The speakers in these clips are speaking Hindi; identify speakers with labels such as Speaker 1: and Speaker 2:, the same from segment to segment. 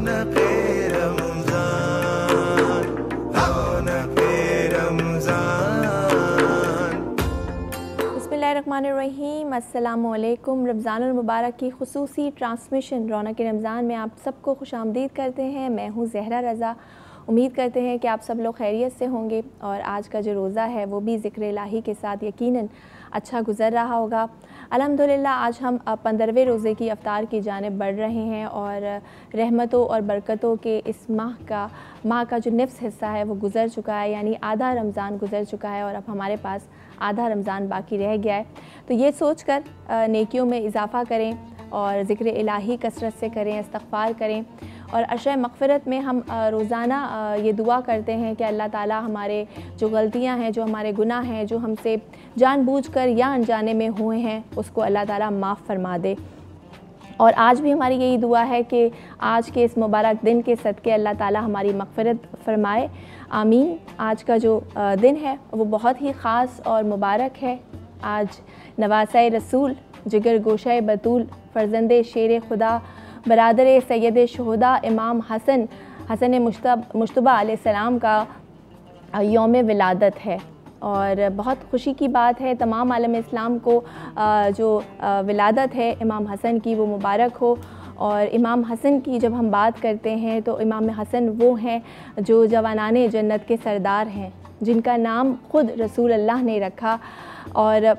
Speaker 1: बिस्मिल्लाहिर्रहमानिर्रहीम, अस्सलामुअलैकुम। रमज़ानुल मुबारक की खुसूसी ट्रांसमिशन रौनक रमज़ान में आप सबको खुशामदीद करते हैं। मैं हूँ ज़हरा रज़ा। उम्मीद करते हैं कि आप सब लोग खैरियत से होंगे और आज का जो रोज़ा है वो भी ज़िक्र इलाही के साथ यकीनन अच्छा गुज़र रहा होगा। अल्हम्दुलिल्लाह आज हम 15वें रोज़े की अफ्तार की जानिब बढ़ रहे हैं और रहमतों और बरकतों के इस माह का जो निफ्स हिस्सा है वो गुज़र चुका है, यानी आधा रमज़ान गुज़र चुका है और अब हमारे पास आधा रमज़ान बाकी रह गया है। तो ये सोच कर नेकियों में इजाफ़ा करें और ज़िक्र इलाही कसरत से करें, इस्तग़फ़ार करें और अशर मग़फ़िरत में हम रोज़ाना ये दुआ करते हैं कि अल्लाह ताला हमारे जो गलतियां हैं, जो हमारे गुनाह हैं, जो हमसे जानबूझकर या अनजाने में हुए हैं, उसको अल्लाह ताला माफ़ फरमा दे। और आज भी हमारी यही दुआ है कि आज के इस मुबारक दिन के सदक़े अल्लाह ताला हमारी मग़फ़िरत फ़रमाए, आमीन। आज का जो दिन है वो बहुत ही ख़ास और मुबारक है। आज नवासा रसूल, जिगर गोशा बतूल, फ़र्ज़ंद शेर खुदा, बरादर सैयद शुहदा इमाम हसन मुश्तबा अलैहिस्सलाम का यौम विलादत है और बहुत खुशी की बात है। तमाम आलम इस्लाम को जो विलादत है इमाम हसन की वो मुबारक हो। और इमाम हसन की जब हम बात करते हैं तो इमाम हसन वो हैं जो जवानाने जन्नत के सरदार हैं, जिनका नाम ख़ुद रसूल अल्लाह ने रखा और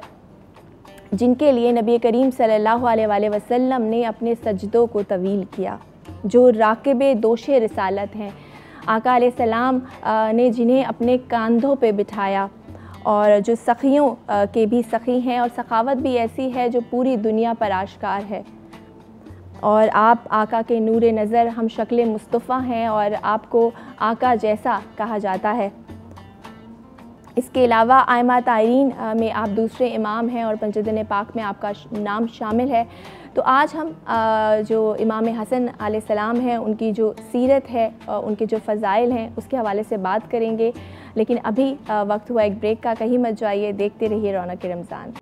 Speaker 1: जिनके लिए नबी करीम सल्लल्लाहु अलैहि वसल्लम ने अपने सजदों को तवील किया, जो राकिबे दोशे रिसालत हैं। आका अलैहिस्सलाम ने जिन्हें अपने कंधों पे बिठाया और जो सखियों के भी सखी हैं और सखावत भी ऐसी है जो पूरी दुनिया पर आश्कार है। और आप आका के नूर नज़र हम शक्ल मुस्तफ़ा हैं और आपको आका जैसा कहा जाता है। इसके अलावा आइमा तारीन में आप दूसरे इमाम हैं और पंजदन पाक में आपका नाम शामिल है। तो आज हम जो इमाम हसन अलैहिस्सलाम हैं उनकी जो सीरत है, उनके जो फ़ज़ाइल हैं उसके हवाले से बात करेंगे। लेकिन अभी वक्त हुआ एक ब्रेक का, कहीं मत जाइए, देखते रहिए रौनक रमज़ान।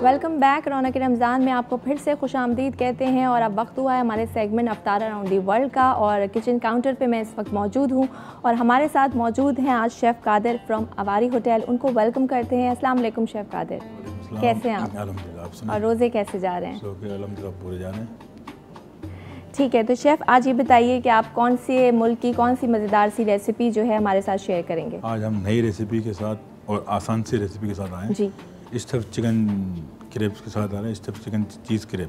Speaker 1: Welcome back. रौनक रमज़ान में आपको फिर से खुशामदीद कहते हैं और अब वक्त हुआ है हमारे segment Aftar around the world का और किचन काउंटर पे मैं इस वक्त मौजूद हूँ और हमारे साथ मौजूद हैं आज chef Qadir from Avari hotel. उनको वेलकम करते हैं। अस्सलाम वालेकुम शेफ़ कादिर, कैसे हैं आप और रोज़े कैसे जा रहे हैं?
Speaker 2: पूरे जा रहे हैं।
Speaker 1: ठीक है, तो शेफ़ आज ये बताइए कि आप कौन से मुल्क की कौन सी मज़ेदार सी रेसिपी जो है हमारे साथ शेयर करेंगे?
Speaker 2: आज हम नई रेसिपी के साथ और आसान सी रेसिपी के साथ आए हैं।
Speaker 1: जी,
Speaker 2: स्टफ़ चिकन क्रेब्स के साथ आ रहे हैं। Stuff chicken cheese crepe,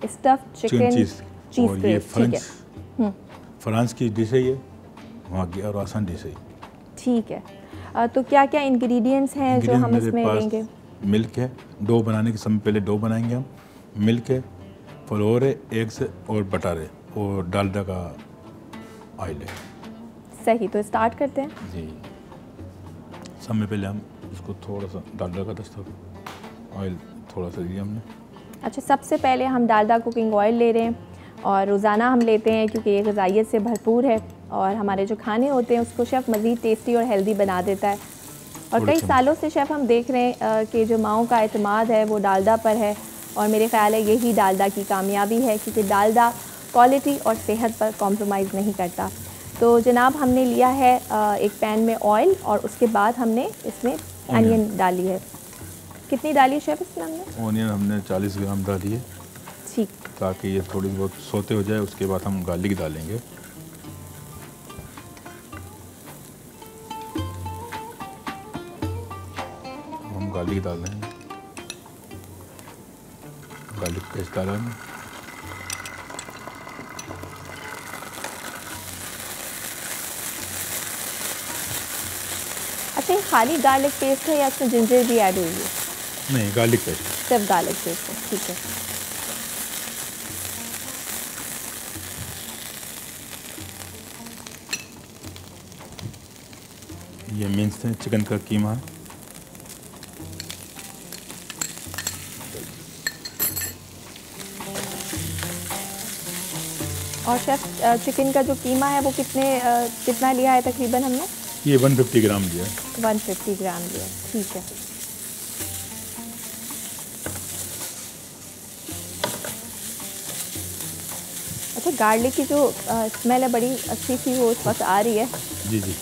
Speaker 1: stuff chicken cheese
Speaker 2: और ये फ्रांस की डिश है, ये वहाँ की और आसान डिश है।
Speaker 1: ठीक है, तो क्या क्या इंग्रेडिएंट्स हैं जो हम इसमें लेंगे?
Speaker 2: मिल्क है, डो बनाने के समय पहले डो बनाएंगे हम। मिल्क है, फ्लोर है, एग्स और बटर है और डालडा का ऑयल है।
Speaker 1: सही, तो स्टार्ट करते हैं
Speaker 2: जी। समय पहले हम इसको थोड़ा सा डालडा का दस्ता ऑयल थोड़ा सा दिया हमने।
Speaker 1: अच्छा, सबसे पहले हम डालडा कुकिंग ऑयल ले रहे हैं और रोज़ाना हम लेते हैं क्योंकि ये ग़िज़ाइयत से भरपूर है और हमारे जो खाने होते हैं उसको शेफ़ मज़ीद टेस्टी और हेल्दी बना देता है। और कई सालों से शेफ़ हम देख रहे हैं कि जो माओं का एतमाद है वो डालडा पर है और मेरे ख़्याल है यही डालडा की कामयाबी है क्योंकि डालडा क्वालिटी और सेहत पर कॉम्प्रोमाइज़ नहीं करता। तो जनाब हमने लिया है एक पैन में ऑयल और उसके बाद हमने इसमें अनियन डाली है। कितनी डाली शेफ़ इसमें हमने?
Speaker 2: ऑनियन हमने 40 ग्राम डाली है।
Speaker 1: ठीक,
Speaker 2: ताकि ये थोड़ी बहुत सोते हो जाए। उसके बाद हम गार्लिक डालेंगे। हम गार्लिक डाल रहे हैं, गार्लिक पेस्ट डाला है।
Speaker 1: अच्छा, ये खाली गार्लिक पेस्ट है या इसमें जिंजर भी ऐड हुई है?
Speaker 2: नहीं, गार्लिक पेस्ट,
Speaker 1: सिर्फ गार्लिक पेस्ट है। ठीक है,
Speaker 2: ये मिन्स है चिकन का कीमा है।
Speaker 1: और शेफ़ चिकन का जो कीमा है वो कितना लिया है तकरीबन हमने?
Speaker 2: ये 150 ग्राम लिया है।
Speaker 1: 150 ग्राम लिया, ठीक है। अच्छा, गार्लिक की जो स्मेल है बड़ी अच्छी सी वो इस वक्त आ रही है।
Speaker 2: जी जी,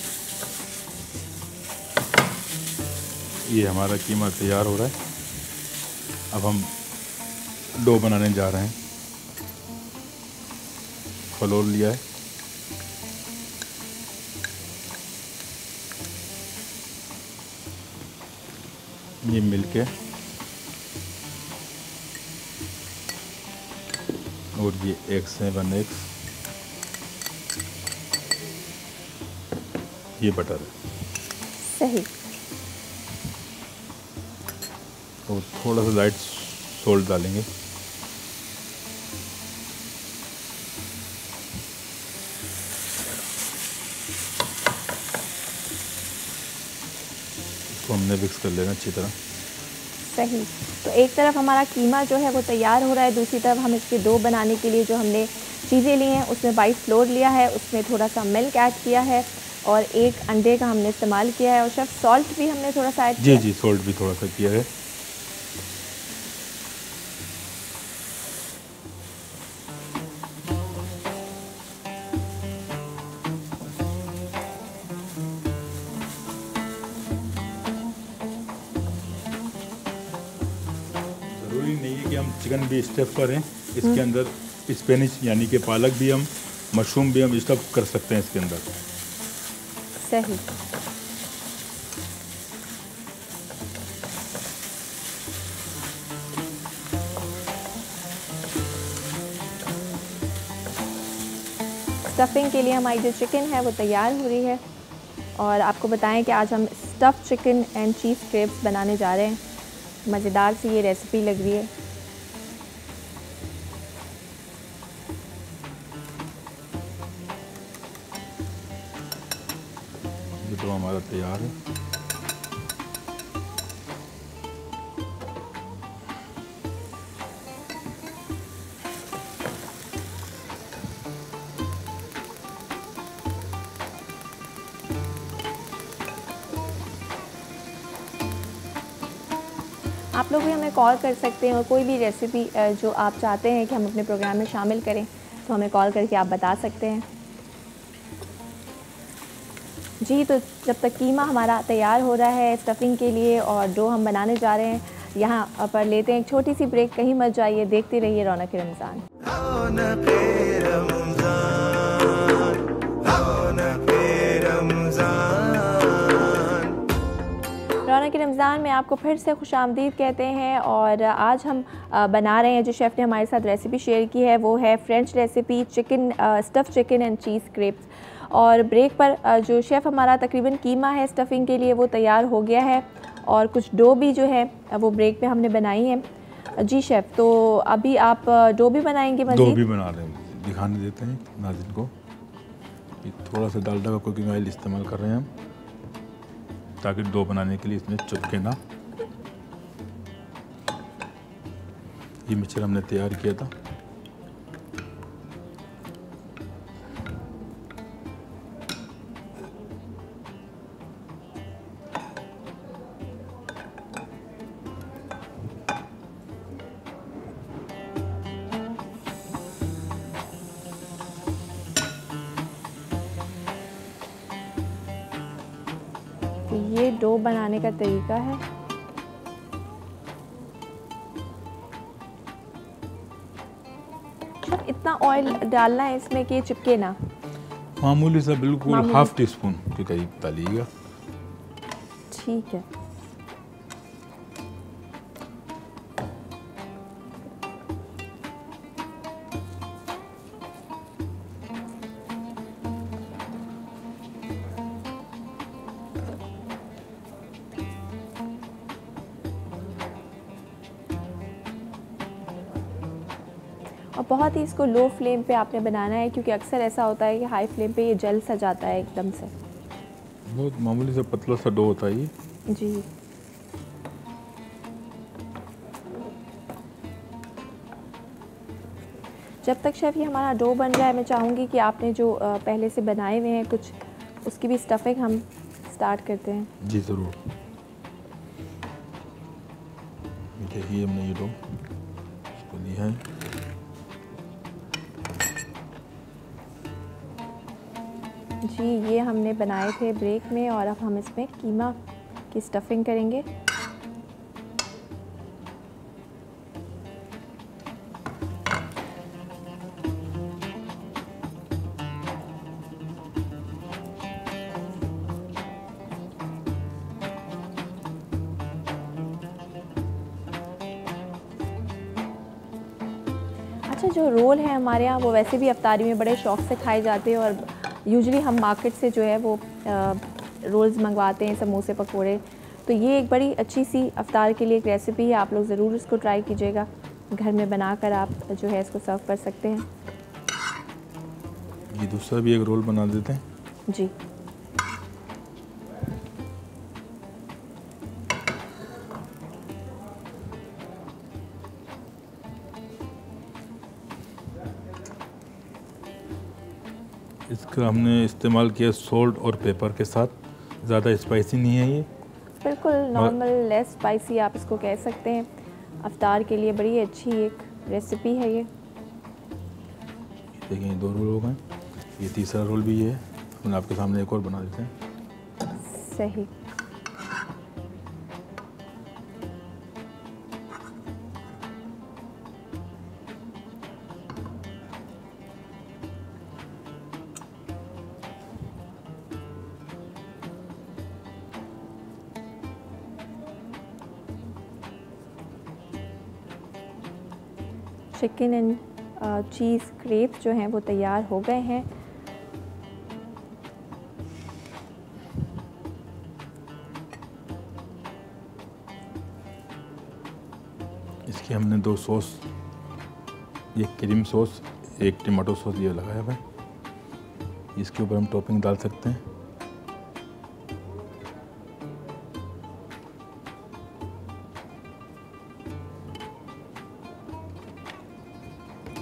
Speaker 2: ये हमारा कीमा तैयार हो रहा है। अब हम डो बनाने जा रहे हैं। फ्लोर लिया है, ये मिलके और ये एग्स हैं 1 एग्स, ये बटर है
Speaker 1: सही।
Speaker 2: और थोड़ा सा लाइट सोल्ट डालेंगे। इसको हमने मिक्स कर लेना अच्छी तरह।
Speaker 1: सही। तो एक तरफ हमारा कीमा जो है वो तैयार हो रहा है, दूसरी तरफ हम इसके डो बनाने के लिए जो हमने चीज़ें ली हैं उसमें वाइट फ्लोर लिया है, उसमें थोड़ा सा मिल्क ऐड किया है और एक अंडे का हमने इस्तेमाल किया है। और शेफ सॉल्ट भी हमने थोड़ा सा ऐड किया।
Speaker 2: जी, सॉल्ट भी थोड़ा सा किया है। ज़रूरी नहीं है कि हम चिकन भी स्टफ़ करें इसके अंदर। स्पेनिश यानी कि पालक भी हम, मशरूम भी हम स्टफ़ कर सकते हैं इसके अंदर।
Speaker 1: सही। स्टफिंग के लिए हमारी जो चिकन है वो तैयार हो रही है और आपको बताएं कि आज हम stuff chicken and cheese crepes बनाने जा रहे हैं। मज़ेदार सी ये रेसिपी लग रही है।
Speaker 2: ये तो हमारा तैयार है।
Speaker 1: आप लोग भी हमें कॉल कर सकते हैं और कोई भी रेसिपी जो आप चाहते हैं कि हम अपने प्रोग्राम में शामिल करें तो हमें कॉल करके आप बता सकते हैं। जी, तो जब तक कीमा हमारा तैयार हो रहा है स्टफिंग के लिए और डो हम बनाने जा रहे हैं, यहाँ पर लेते हैं एक छोटी सी ब्रेक। कहीं मत जाइए, देखते रहिए रौनक रमज़ान। रौनक रमज़ान में आपको फिर से खुशामदीद कहते हैं और आज हम बना रहे हैं, जो शेफ़ ने हमारे साथ रेसिपी शेयर की है वो है French recipe chicken stuff chicken and cheese crepes. और ब्रेक पर जो शेफ़ हमारा तकरीबन कीमा है स्टफिंग के लिए वो तैयार हो गया है और कुछ डो भी जो है वो ब्रेक पे हमने बनाई है। जी शेफ़, तो अभी आप डो भी बनाएंगे?
Speaker 2: डो भी बना रहे हैं, दिखाने देते हैं नाज़रीन को। थोड़ा सा डालडा का कुकिंग ऑयल इस्तेमाल कर रहे हैं हम, ताकि डो बनाने के लिए इसमें चिपके ना। ये मिक्सचर हमने तैयार किया था।
Speaker 1: तो ये डो बनाने का तरीका है। इतना ऑयल डालना है इसमें कि चिपके ना?
Speaker 2: मामूली सा, बिल्कुल हाफ टी स्पून के करीब डालिएगा।
Speaker 1: ठीक है। और बहुत ही इसको लो फ्लेम पे आपने बनाना है, क्योंकि अक्सर ऐसा होता है कि हाई फ्लेम पे ये जल सा जाता है एकदम से।
Speaker 2: बहुत मामूली सा पतला सा डो होता है ये।
Speaker 1: जी। जब तक शेफ़ ये हमारा डो बन रहा है, मैं चाहूँगी कि आपने जो पहले से बनाए हुए हैं कुछ, उसकी भी स्टफिंग हम स्टार्ट करते हैं।
Speaker 2: जी ज़रूर। देखिए हमने ये डो इसको लिया है।
Speaker 1: जी ये हमने बनाए थे ब्रेक में और अब हम इसमें कीमा की स्टफिंग करेंगे। अच्छा, जो रोल है हमारे यहाँ वो वैसे भी अफ्तारी में बड़े शौक़ से खाए जाते हैं और यूजुअली हम मार्केट से जो है वो रोल्स मंगवाते हैं, समोसे पकोड़े। तो ये एक बड़ी अच्छी सी अफ्तार के लिए एक रेसिपी है, आप लोग ज़रूर इसको ट्राई कीजिएगा। घर में बनाकर आप जो है इसको सर्व कर सकते हैं।
Speaker 2: ये दूसरा भी एक रोल बना देते हैं
Speaker 1: जी।
Speaker 2: इसका हमने इस्तेमाल किया सॉल्ट और पेपर के साथ, ज़्यादा स्पाइसी नहीं है ये,
Speaker 1: बिल्कुल नॉर्मल लेस स्पाइसी आप इसको कह सकते हैं। अफ्तार के लिए बड़ी अच्छी एक रेसिपी है ये।
Speaker 2: देखिए ये 2 रोल हो गए, ये तीसरा रोल भी ये है। हम आपके सामने एक और बना देते हैं।
Speaker 1: सही। चिकन एंड चीज़ क्रेप जो हैं वो तैयार हो गए हैं।
Speaker 2: इसकी हमने 2 सॉस, एक क्रीम सॉस, एक टमाटो सॉस ये लगाया हुआ है। इसके ऊपर हम टॉपिंग डाल सकते हैं।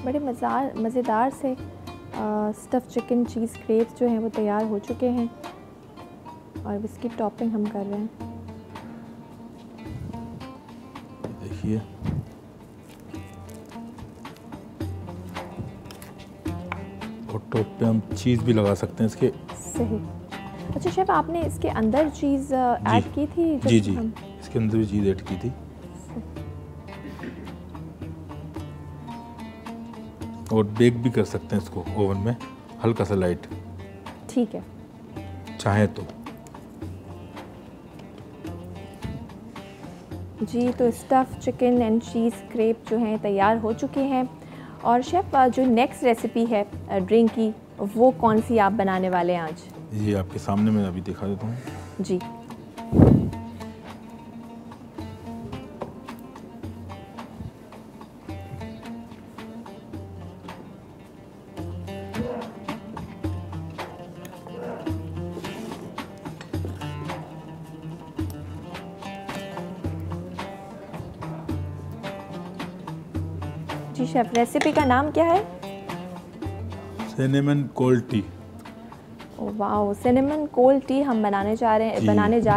Speaker 1: बड़े मज़ेदार से स्टफ़ चिकन चीज़ क्रेप्स जो हैं वो तैयार हो चुके हैं और इसकी टॉपिंग हम कर रहे हैं।
Speaker 2: देखिए और टॉप पे हम चीज़ भी लगा सकते हैं इसके।
Speaker 1: सही। अच्छा शेफ, आपने इसके अंदर चीज़ ऐड की थी?
Speaker 2: जी जी, इसके अंदर भी चीज़ ऐड की थी। और बेक भी कर सकते हैं इसको ओवन में, हल्का सा लाइट।
Speaker 1: ठीक है,
Speaker 2: चाहे तो।
Speaker 1: जी तो stuff chicken and cheese crepe जो हैं तैयार हो चुके हैं। और शेफ जो नेक्स्ट रेसिपी है ड्रिंक की, वो कौन सी आप बनाने वाले हैं आज?
Speaker 2: ये आपके सामने मैं अभी दिखा देता हूँ।
Speaker 1: जी। जी शेफ, रेसिपी का नाम क्या है?
Speaker 2: Cinnamon cold T.
Speaker 1: Wow, cinnamon cold T हम बनाने जा रहे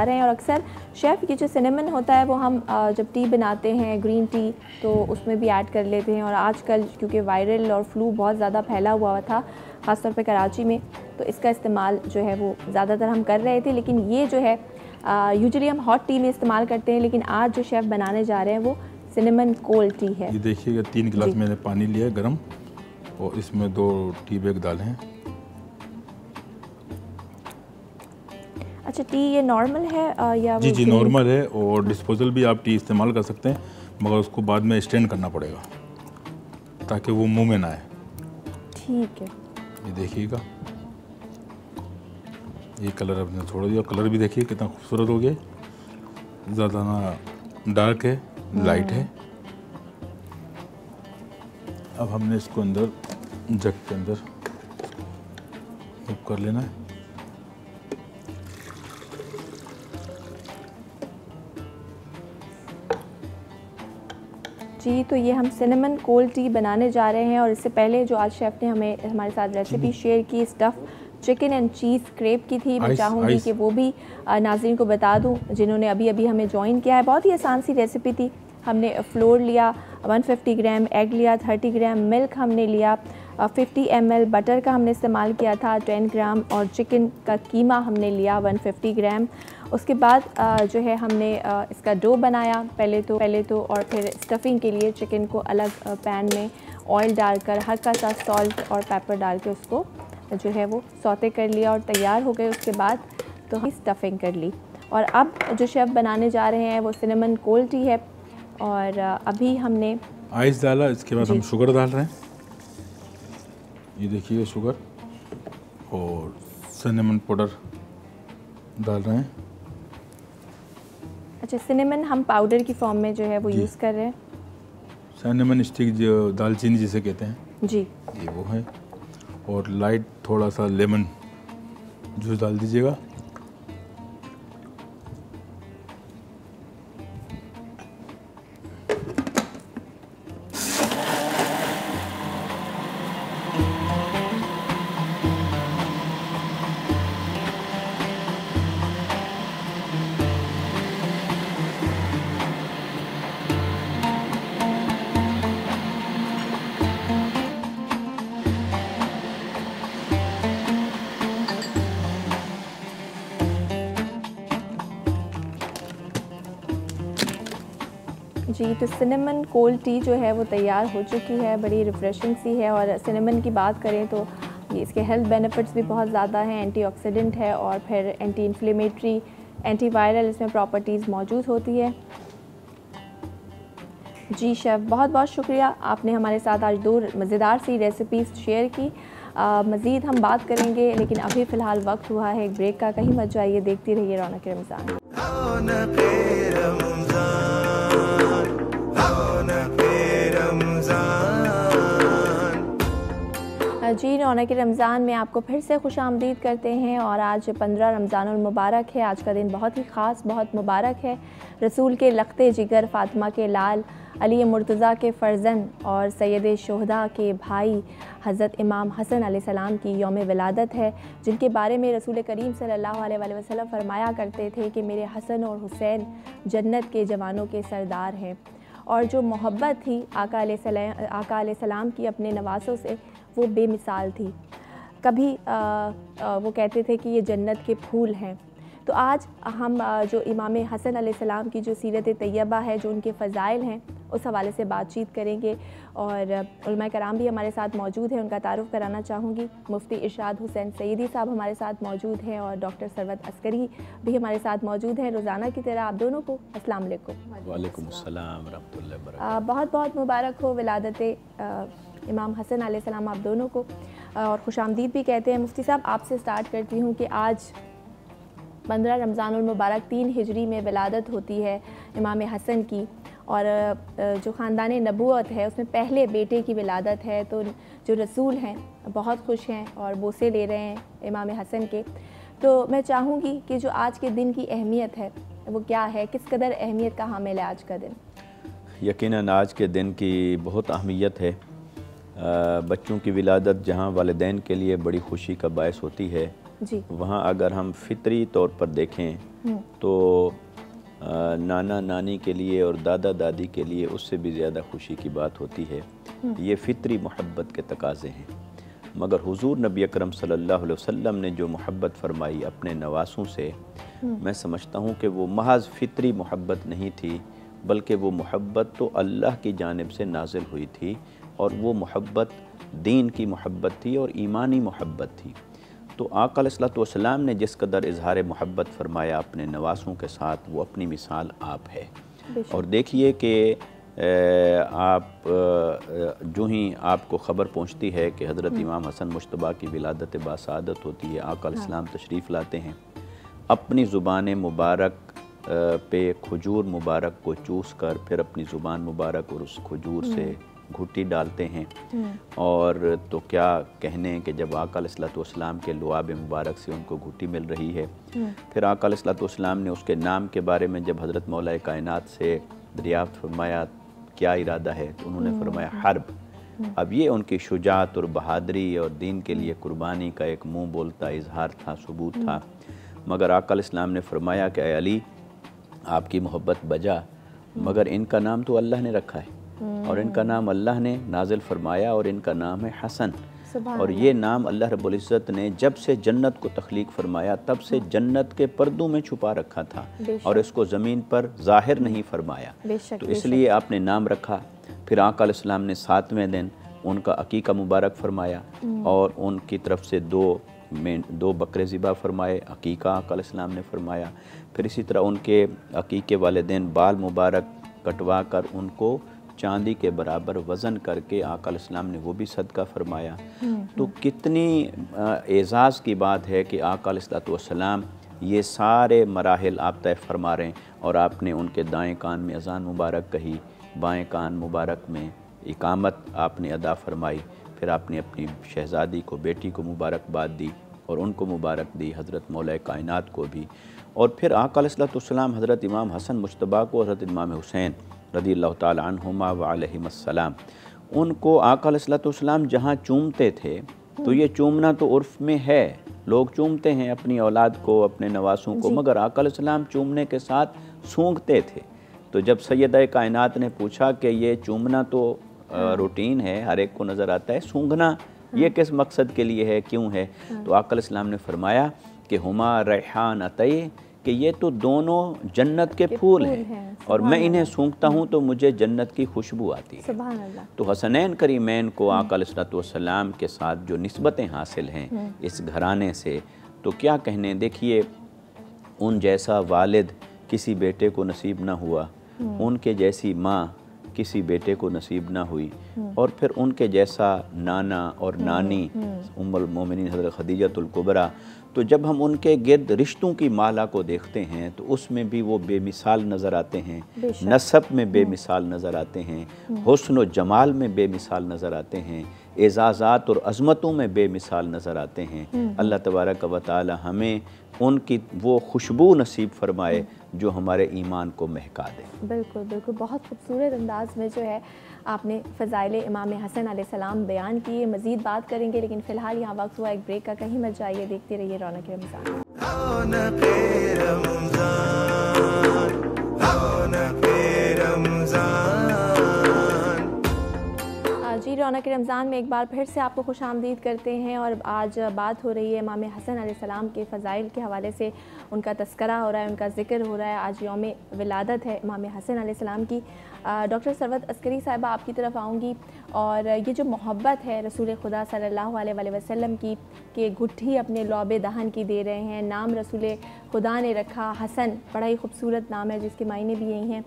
Speaker 1: हैं। और अक्सर शेफ़ ये जो सिनेमन होता है वो हम जब टी बनाते हैं ग्रीन टी तो उसमें भी ऐड कर लेते हैं। और आजकल क्योंकि वायरल और फ्लू बहुत ज़्यादा फैला हुआ था ख़ासतौर पे कराची में, तो इसका इस्तेमाल जो है वो ज़्यादातर हम कर रहे थे। लेकिन ये जो है यूजुअली हम हॉट टी में इस्तेमाल करते हैं, लेकिन आज जो शेफ़ बनाने जा रहे हैं वो सिनेमन कोल्ड टी है।
Speaker 2: ये देखिएगा 3 गिलास मैंने पानी लिया गरम और इसमें 2 टी बैग डाले हैं।
Speaker 1: अच्छा, टी ये नॉर्मल है या
Speaker 2: जी नॉर्मल है। और डिस्पोजल भी आप टी इस्तेमाल कर सकते हैं, मगर उसको बाद में स्टैंड करना पड़ेगा ताकि वो मुंह में ना आए।
Speaker 1: ठीक है।
Speaker 2: ये देखिएगा, ये कलर आपने छोड़ दिया। कलर भी देखिए कितना खूबसूरत हो गया, ज़्यादा ना डार्क है, लाइट है। अब हमने इसको अंदर जग के अंदर कर लेना है।
Speaker 1: जी तो ये हम सिनेमन कोल्ड टी बनाने जा रहे हैं। और इससे पहले जो आज शेफ़ ने हमारे साथ रेसिपी शेयर की stuff chicken and cheese crepe की थी, मैं चाहूँगी कि वो भी नाज़रीन को बता दूँ जिन्होंने अभी अभी हमें ज्वाइन किया है। बहुत ही आसान सी रेसिपी थी। हमने फ्लोर लिया 150 ग्राम, एग लिया 30 ग्राम, मिल्क हमने लिया 50 ml बटर का हमने इस्तेमाल किया था 10 ग्राम, और चिकन का कीमा हमने लिया 150 ग्राम। उसके बाद जो है हमने इसका डो बनाया पहले तो, और फिर स्टफ़िंग के लिए चिकन को अलग पैन में ऑयल डालकर हल्का सा सॉल्ट और पेपर डाल के उसको जो है वो सौते कर लिया और तैयार हो गए। उसके बाद तो हम स्टफ़िंग कर ली। और अब जो शेफ़ बनाने जा रहे हैं वो सिनेमन कोल्ड टी है, और अभी हमने
Speaker 2: आइस डाला, इसके बाद हम शुगर डाल रहे हैं। ये देखिए शुगर और सिनेमन पाउडर डाल रहे हैं।
Speaker 1: अच्छा, सिनेमन हम पाउडर की फॉर्म में जो है वो यूज़ कर रहे हैं।
Speaker 2: सिनेमन स्टिक जो दालचीनी जिसे कहते हैं
Speaker 1: जी,
Speaker 2: ये वो है। और लाइट थोड़ा सा लेमन जूस डाल दीजिएगा।
Speaker 1: जी, तो सिनेमन कोल्ड टी जो है वो तैयार हो चुकी है, बड़ी रिफ़्रेशिंग सी है। और सिनेमन की बात करें तो ये इसके हेल्थ बेनिफिट्स भी बहुत ज़्यादा हैं, एंटीऑक्सीडेंट है और फिर एंटी इन्फ्लेमेटरी, एंटीवायरल इसमें प्रॉपर्टीज़ मौजूद होती है। जी शेफ़, बहुत बहुत शुक्रिया, आपने हमारे साथ आज 2 मज़ेदार सी रेसिपीज़ शेयर की। मज़ीद हम बात करेंगे, लेकिन अभी फ़िलहाल वक्त हुआ है एक ब्रेक का। कहीं मत जाइए, देखती रहिए रौनक रमज़ान। जी, रौनक रमज़ान में आपको फिर से खुशामदीद करते हैं। और आज 15 रमज़ानुल मुबारक है। आज का दिन बहुत ही ख़ास, बहुत मुबारक है। रसूल के लख्ते जिगर, फ़ातिमा के लाल, अली मुर्तज़ा के फ़र्जंद और सैयद शुहदा के भाई हज़रत इमाम हसन अलैहिस्सलाम की यौम विलादत है, जिनके बारे में रसूल करीम सल्लल्लाहु अलैहि वसल्लम फ़रमाया करते थे कि मेरे हसन और हुसैन जन्नत के जवानों के सरदार हैं। और जो मोहब्बत थी आका अलैहिस्सलाम की अपने नवासों से, वो बेमिसाल थी। कभी वो कहते थे कि ये जन्नत के फूल हैं। तो आज हम जो इमाम हसन अलैहिस्सलाम की जो सीरत तैयबा है, जो उनके फ़ज़ाइल हैं, उस हवाले से बातचीत करेंगे। और उलमा कराम भी हमारे साथ मौजूद हैं, उनका तारुफ़ कराना चाहूँगी। मुफ्ती इरशाद हुसैन सईदी साहब हमारे साथ मौजूद हैं और डॉक्टर सरवत अस्करी भी हमारे साथ मौजूद हैं। रोज़ाना की तरह आप दोनों को अस्सलाम वालेकुम।
Speaker 3: वालेकुम अस्सलाम व रहमतुल्लाहि व बरकातहू।
Speaker 1: बहुत बहुत मुबारक हो विलादत इमाम हसन अलैहिस्सलाम आप दोनों को, और खुशामदीद भी कहते हैं। मुफ्ती साहब, आपसे स्टार्ट करती हूँ कि आज 15 रमज़ानुल मुबारक 3 हिजरी में विलादत होती है इमाम हसन की, और जो ख़ानदान नबूवत है उसमें पहले बेटे की विलादत है। तो जो रसूल हैं बहुत खुश हैं और बोसे ले रहे हैं इमाम हसन के। तो मैं चाहूँगी कि जो आज के दिन की अहमियत है वो क्या है, किस कदर अहमियत का हामिल है आज का दिन?
Speaker 3: यकीनन आज के दिन की बहुत अहमियत है। बच्चों की विलादत जहाँ वालिदैन के लिए बड़ी खुशी का बायस होती है,
Speaker 1: जी,
Speaker 3: वहाँ अगर हम फितरी तौर पर देखें तो नाना नानी के लिए और दादा दादी के लिए उससे भी ज़्यादा खुशी की बात होती है। ये फितरी मोहब्बत के तकाज़े हैं। मगर हुजूर नबी अकरम सल्लल्लाहु अलैहि वसल्लम ने जो मोहब्बत फरमाई अपने नवासों से, मैं समझता हूँ कि वो महज फितरी मोहब्बत नहीं थी, बल्कि वो मोहब्बत तो अल्लाह की जानिब से नाजिल हुई थी, और वो मोहब्बत दीन की मोहब्बत थी और ईमानी मोहब्बत थी। तो आका अलैहिस्सलातु वस्सलाम ने जिस कदर इजहार मोहब्बत फरमाया अपने नवासों के साथ, वो अपनी मिसाल आप है। और देखिए कि आप जो ही आपको ख़बर पहुंचती है कि हज़रत इमाम हसन मुश्तबा की विलादत बासादत होती है, आका अलैहिस्सलाम तशरीफ़ लाते हैं, अपनी ज़ुबान मुबारक पे खजूर मुबारक को चूस कर फिर अपनी ज़ुबान मुबारक और उस खजूर से घुट्टी डालते हैं। और तो क्या कहने कि जब आका अलैहिस्सलातु वस्सलाम के लुआब मुबारक से उनको घुट्टी मिल रही है, फिर आका अलैहिस्सलातु वस्सलाम ने उसके नाम के बारे में जब हज़रत मौला कायनात से दरियाफ्त फरमाया क्या इरादा है, तो उन्होंने फरमाया हर्ब। अब ये उनकी शुजात और बहादरी और दीन के लिए कुर्बानी का एक मुँह बोलता इजहार था, सबूत था। मगर आका अलैहिस्सलाम ने फरमाया कि अली, आपकी मोहब्बत बजा, मगर इनका नाम तो अल्लाह ने रखा है। और इनका नाम अल्लाह ने नाजिल फरमाया और इनका नाम है हसन। और ये नाम अल्लाह रब्बुल इज़्ज़त ने जब से जन्नत को तख्लीक फरमाया तब से जन्नत के पर्दों में छुपा रखा था और इसको ज़मीन पर ज़ाहिर नहीं फरमाया। तो इसलिए आपने नाम रखा। फिर आका अलैहिस्सलाम ने 7वें दिन उनका अकीका मुबारक फरमाया और उनकी तरफ से दो बकरे ज़िबा फरमाए, अकीका आका अलैहिस्सलाम ने फरमाया। फिर इसी तरह उनके अकीके वाले दिन बाल मुबारक कटवा कर उनको चांदी के बराबर वज़न करके आका अलैहिस्सलाम ने वो भी सदका फरमाया। तो कितनी एज़ाज़ की बात है कि आका अलैहिस्सलाम ये सारे मराहिल आप तय फरमा रहे हैं और आपने उनके दाएं कान में अज़ान मुबारक कही, बाएं कान मुबारक में इकामत आपने अदा फरमाई। फिर आपने अपनी शहज़ादी को, बेटी को मुबारकबाद दी और उनको मुबारक दी, हज़रत मौला कायनात को भी। और फिर आका अलैहिस्सलाम हज़रत इमाम हसन मुज्तबा को, हज़रत इमाम हुसैन रज़ियल्लाहु ताला अन्हुमा व अलैहिमुस्सलाम, उनको आका अलैहिस्सलाम जहाँ चूमते थे तो ये चूमना तो उर्फ़ में है, लोग चूमते हैं अपनी औलाद को, अपने नवासों को, मगर आका अलैहिस्सलाम चूमने के साथ सूंघते थे। तो जब सैयदा कायनात ने पूछा कि ये चूमना तो रूटीन है, हर एक को नज़र आता है, सूंघना ये किस मकसद के लिए है, क्यों है? तो आका अलैहिस्सलाम ने फरमाया कि हुमा रैहान अतई, कि ये तो दोनों जन्नत के फूल हैं और मैं इन्हें सूंघता हूँ तो मुझे जन्नत की खुशबू आती है। तो हसनैन करीमैन को आका अलैहिस्सलाम के साथ जो निस्बतें हासिल हैं इस घराने से, तो क्या कहने। देखिए, उन जैसा वालिद किसी बेटे को नसीब ना हुआ, उनके जैसी माँ किसी बेटे को नसीब ना हुई, और फिर उनके जैसा नाना और नानी उम्मुल मोमिनीन हज़रत खदीजतुल कुबरा। तो जब हम उनके गिर्द रिश्तों की माला को देखते हैं तो उसमें भी वो बेमिसाल नज़र आते हैं, नसब में बेमिसाल नज़र आते हैं, हुस्न व जमाल में बेमिसाल नज़र आते हैं, एजाज़ात और अज़मतों में बेमिसाल नज़र आते हैं। अल्लाह तबारक व तआला हमें उनकी वो खुशबू नसीब फरमाए जो हमारे ईमान को महका दे।
Speaker 1: बिल्कुल बिल्कुल, बहुत खूबसूरत अंदाज में जो है आपने फ़ज़ाइल इमाम हसन अलैहिस्सलाम बयान किए। मज़ीद बात करेंगे, लेकिन फ़िलहाल यहाँ वक्त हुआ एक ब्रेक का। कहीं मत जाइए, देखते रहिए रौनक रमज़ान। जी, रौनक रमज़ान में एक बार फिर से आपको खुशामदीद करते हैं और आज बात हो रही है इमाम हसन अलैहिस्सलाम के फ़ज़ाइल के हवाले से। उनका तस्करा हो रहा है, उनका ज़िक्र हो रहा है। आज यौम विलादत है इमाम हसन अलैहिस्सलाम की। डॉक्टर सरवत अस्करी साहिबा, आपकी तरफ आऊँगी। और ये जो मोहब्बत है रसूल खुदा सल्लल्लाहु अलैहि वसल्लम की, कि गुट्ठी अपने लौबे दहन की दे रहे हैं। नाम रसूल खुदा ने रखा हसन, बड़ा ही खूबसूरत नाम है जिसके मायने भी यही हैं।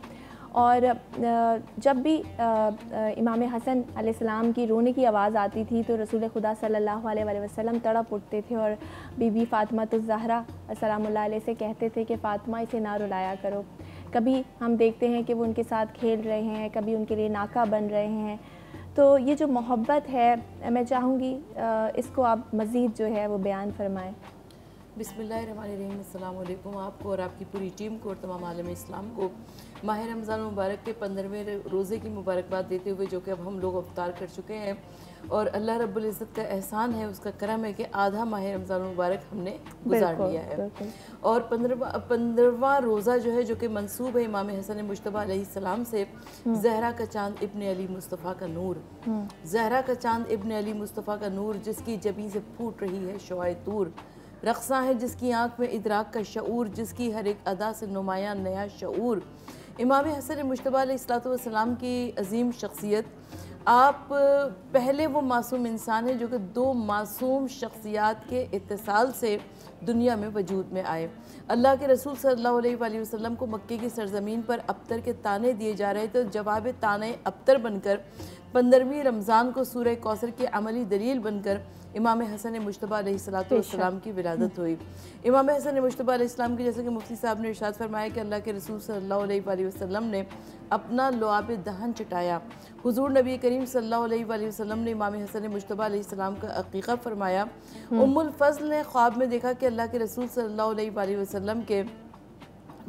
Speaker 1: और जब भी इमाम हसन अलैहिस्सलाम की रोने की आवाज़ आती थी तो रसूल खुदा सल्लल्लाहु अलैहि वसल्लम तड़प उठते थे और बीबी फ़ातिमा ज़हरा सलामुल्लाह अलैहा से कहते थे कि फ़ातिमा इसे ना रुलाया करो। कभी हम देखते हैं कि वो उनके साथ खेल रहे हैं, कभी उनके लिए नाका बन रहे हैं। तो ये जो मोहब्बत है, मैं चाहूँगी इसको आप मज़ीद जो है वो बयान फरमाएँ।
Speaker 4: बिस्मिल्लाहिर्रहमानिर्रहीम। अस्सलाम वालेकुम आपको और आपकी पूरी टीम को और तमाम आलम इस्लाम को माह रमज़ान मुबारक के 15वें रोज़े की मुबारकबाद देते हुए, जो कि अब हम लोग अफ्तार कर चुके हैं। और अल्लाह रब्बुल इज़्ज़त का एहसान है, उसका करम है कि आधा माह रमज़ान मुबारक हमने गुजार लिया है। और 15वां रोज़ा जो है, जो कि मंसूब है इमाम हसन मुज्तबा अलैहिस्सलाम से, ज़हरा का चाँद इब्न अली मुस्तफ़ा का नूर, ज़हरा का चाँद इब्न अली मुस्तफ़ा का नूर, जिसकी जबीं से फूट रही है शोए तूर, रक़्सा है जिसकी आँख में इदराक का शऊर, जिसकी हर एक अदा से नुमायाँ नया शऊर। इमाम हसन मुज्तबा अलैहिस्सलाम की अजीम शख्सियत। आप पहले वो मासूम इंसान हैं जो कि 2 मासूम शख्सियात के इत्तिसाल से दुनिया में वजूद में आए। अल्लाह के रसूल सल्लल्लाहु अलैहि वसल्लम को मक्के की सरजमीन पर अबतर के ताने दिए जा रहे थे, तो जवाब ताने अबतर बनकर 15वीं रमज़ान को सूरह कौसर की अमली दलील बनकर इमाम हसन मुज्तबा अलैहिस्सलाम की विलादत हुई। इमाम हसन मुज्तबा अलैहिस्सलाम की, जैसे कि मुफ्ती साहब ने इरशाद फरमाया कि अल्लाह के रसूल सल्लल्लाहु अलैहि वसल्लम ने अपना लुआब दहन चटाया। हुजूर नबी करीम सल्लल्लाहु अलैहि वसल्लम ने इमाम हसन मुज्तबा अलैहिस्सलाम का अक़ीक़ा फरमाया। उम्मुल फ़ज़ल ने ख्वाब में देखा कि अल्लाह के रसूल सल्लल्लाहु अलैहि वसल्लम के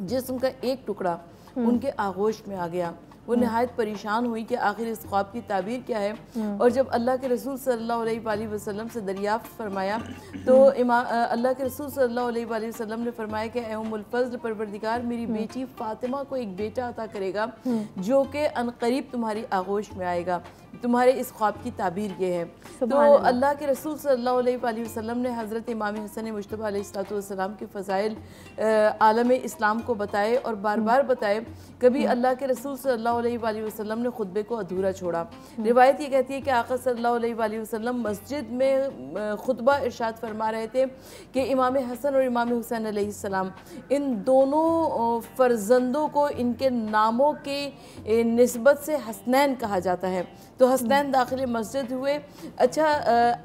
Speaker 4: जिस्म का एक टुकड़ा उनके आगोश में आ गया वो नहायत परेशान हुई कि आखिर इस ख्वाब की ताबीर क्या है। और जब अल्लाह के रसूल सल्लल्लाहु अलैहि वसल्लम से दरियाफ्त फरमाया तो अल्लाह के रसूल सल्लल्लाहु अलैहि वसल्लम ने फरमाया कि ए उम्मुल फज़ल, परवरदिगार मेरी बेटी फ़ातिमा को एक बेटा अता करेगा जो कि अनकरीब तुम्हारी आगोश में आएगा। तुम्हारे इस ख्वाब की ताबीर ये है। तो अल्लाह के रसूल सल्लल्लाहु अलैहि वसल्लम ने हज़रत इमाम हसन मुज्तबा अलैहिस्सलाम के फ़ज़ाइल आलम इस्लाम को बताए और बार बार बताए। कभी अल्लाह के रसूल सल्लल्लाहु अलैहि वसल्लम ने खुतबे को अधूरा छोड़ा। रिवायत ये कहती है कि आका सल्लल्लाहु अलैहि वसल्लम मस्जिद में खुतबा इरशाद फरमा रहे थे कि इमाम हसन और इमाम हुसैन अलैहिस्सलाम, इन दोनों फ़र्जंदों को इनके नामों के निस्बत से हसनैन कहा जाता है। तो हसनैन दाखिल मस्जिद हुए। अच्छा,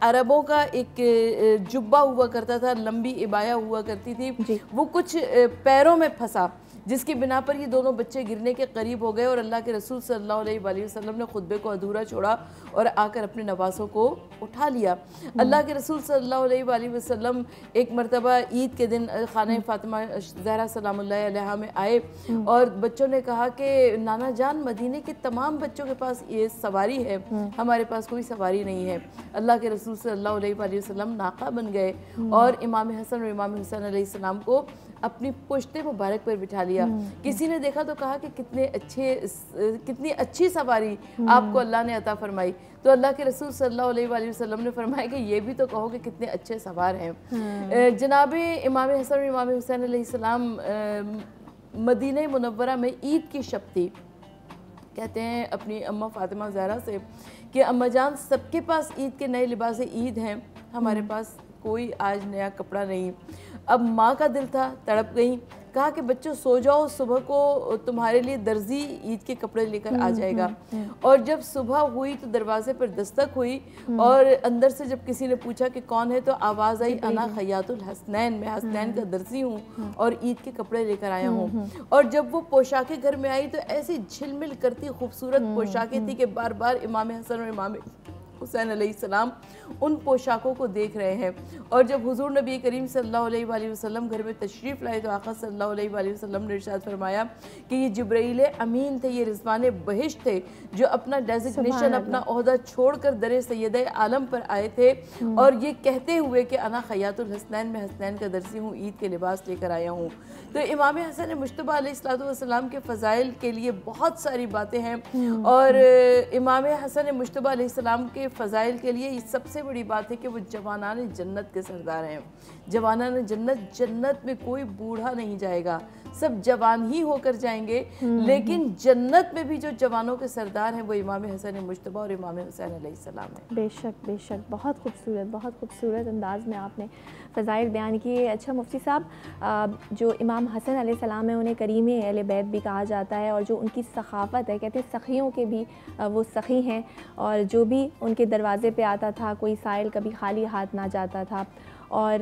Speaker 4: अरबों का एक जुब्बा हुआ करता था, लंबी इबाया हुआ करती थी, वो कुछ पैरों में फंसा जिसकी बिना पर ये दोनों बच्चे गिरने के करीब हो गए और अल्लाह के रसूल सल्लल्लाहु अलैहि वसल्लम ने खुतबे को अधूरा छोड़ा और आकर अपने नवासों को उठा लिया। अल्लाह के रसूल सल्लल्लाहु अलैहि वसल्लम एक मरतबा ईद के दिन खाने फ़ातिमा ज़हरा सलामुल्लाह अलैहा में आए और बच्चों ने कहा कि नाना जान, मदीने के तमाम बच्चों के पास ये सवारी है, हमारे पास कोई सवारी नहीं है। अल्लाह के रसूल सल्लल्लाहु अलैहि वसल्लम नाका बन गए और इमाम हसन और इमाम हुसैन अलैहिस्सलाम को अपनी पुश्ते मुबारक पर बिठा लिया। किसी ने देखा तो कहा कि कितनी अच्छी सवारी आपको अल्लाह ने अता फरमाई। तो अल्लाह के रसूल सल्लल्लाहु अलैहि वसल्लम ने फरमाया कि ये भी तो कहो कि कितने अच्छे सवार हैं। जनाब इमाम हसन और इमाम हुसैन अलैहिस्सलाम मदीना मुनव्वरा में ईद की शब थी। कहते हैं अपनी अम्मा फ़ातिमा ज़हरा से कि अम्मा जान, सबके पास ईद के नए लिबास ईद हैं, हमारे पास कोई आज नया कपड़ा नहीं। अब माँ का दिल था, तड़प गई, कहा कि बच्चों सो जाओ, सुबह को तुम्हारे लिए दर्जी ईद के कपड़े लेकर आ जाएगा। और जब सुबह हुई तो दरवाजे पर दस्तक हुई और अंदर से जब किसी ने पूछा कि कौन है तो आवाज़ आई, अना खयातुल हसनैन, मैं हसनैन का दर्जी हूँ और ईद के कपड़े लेकर आया हूँ। और जब वो पोशाकें घर में आई तो ऐसी झिलमिल करती खूबसूरत पोशाकें थी कि बार बार इमाम हसन और इमाम हुसैन अलैहिस्सलाम उन पोशाकों को देख रहे हैं। और जब हुजूर नबी करीम सल्लल्लाहु अलैहि वसल्लम घर में तशरीफ़ लाए तो आका सल्लल्लाहु अलैहि वसल्लम ने इरशाद फरमाया कि ये जिब्राइल अमीन थे, ये रिज़वान बहिश्त थे जो अपना डेजिग्नेशन, अपना ओहदा छोड़कर दर सैयद आलम पर आए थे और ये कहते हुए कि अना खयातुल हसनैन, मैं हसनैन का दर्जी हूँ, ईद के लिबास लेकर आया हूँ। तो इमाम हसन मुज्तबा अलैहिस्सलाम के फ़ज़ाइल के लिए बहुत सारी बातें हैं और इमाम हसन मुज्तबा अलैहिस्सलाम के फ़ज़ाइल के लिए सबसे बड़ी बात है कि वो जवानान जन्नत के सरदार हैं। जवानान जन्नत, जन्नत में कोई बूढ़ा नहीं जाएगा, सब जवान ही होकर जाएंगे, लेकिन जन्नत में भी जो जवानों के सरदार हैं वो इमाम हसन मुज्तबा और इमाम हुसैन अलैहिस्सलाम हैं।
Speaker 1: बेशक बेशक, बहुत खूबसूरत अंदाज में आपने फ़ज़ाइल बयान किए। अच्छा मुफ्ती साहब, जो इमाम हसन अलैहिस्सलाम है उन्हें करीम अहले बैत भी कहा जाता है और जो उनकी सखावत है, कहते हैं सखियों के भी वो सखी हैं और जो भी उनके दरवाज़े पे आता था कोई साइल कभी खाली हाथ ना जाता था। और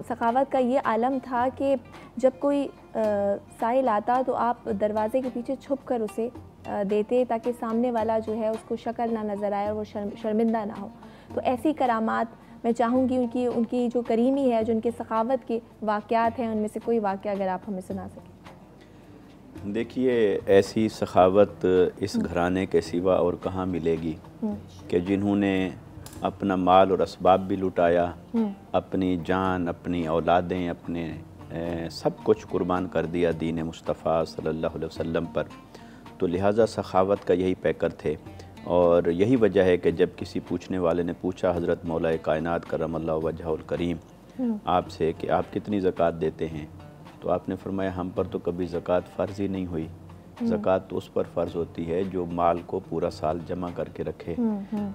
Speaker 1: सखावत का ये आलम था कि जब कोई साइल आता तो आप दरवाज़े के पीछे छुप कर उसे देते ताकि सामने वाला जो है उसको शक्ल ना नज़र आए और वो शर्मिंदा ना हो। तो ऐसी करामात मैं चाहूँगी उनकी जो करीमी है, जो उनके सखावत के वाक़यात हैं, उनमें से कोई वाक़या अगर आप हमें सुना सकें।
Speaker 3: देखिए, ऐसी सखावत इस घराने के सिवा और कहाँ मिलेगी कि जिन्होंने अपना माल और असबाब भी लुटाया, अपनी जान, अपनी औलादें, अपने सब कुछ कुर्बान कर दिया दीन मुस्तफ़ा सल्लल्लाहु अलैहि वसल्लम पर। तो लिहाजा सखावत का यही पैकर थे और यही वजह है कि जब किसी पूछने वाले ने पूछा हज़रत मौला कायनात करमल्लाहु वजहुल करीम आपसे कि आप कितनी ज़कात देते हैं, तो आपने फरमाया हम पर तो कभी ज़कात फ़र्ज़ ही नहीं हुई। ज़कात तो उस पर फ़र्ज़ होती है जो माल को पूरा साल जमा करके रखे।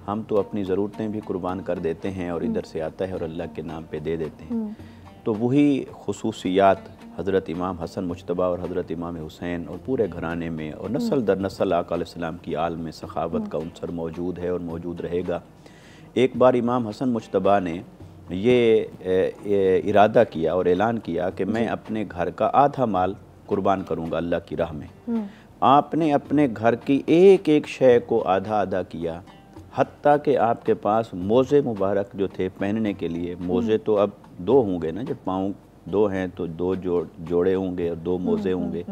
Speaker 3: हम तो अपनी ज़रूरतें भी कुर्बान कर देते हैं और इधर से आता है और अल्लाह के नाम पे दे देते हैं। तो वही खुसूसियात हज़रत इमाम हसन मुज्तबा और हज़रत इमाम हुसैन और पूरे घराने में और नस्ल दर नस्ल आका अलैहिस्सलाम की आल में सखावत का उनसर मौजूद है और मौजूद रहेगा। एक बार इमाम हसन मुज्तबा ने ये इरादा किया और ऐलान किया कि मैं अपने घर का आधा माल कुर्बान करूँगा अल्लाह की राह में। आपने अपने घर की एक एक शय को आधा आधा किया, हत्ता कि आपके पास मोज़े मुबारक जो थे पहनने के लिए, मोज़े तो अब दो होंगे ना जब पाँव 2 हैं तो 2 जोड़े होंगे और 2 मोज़े होंगे।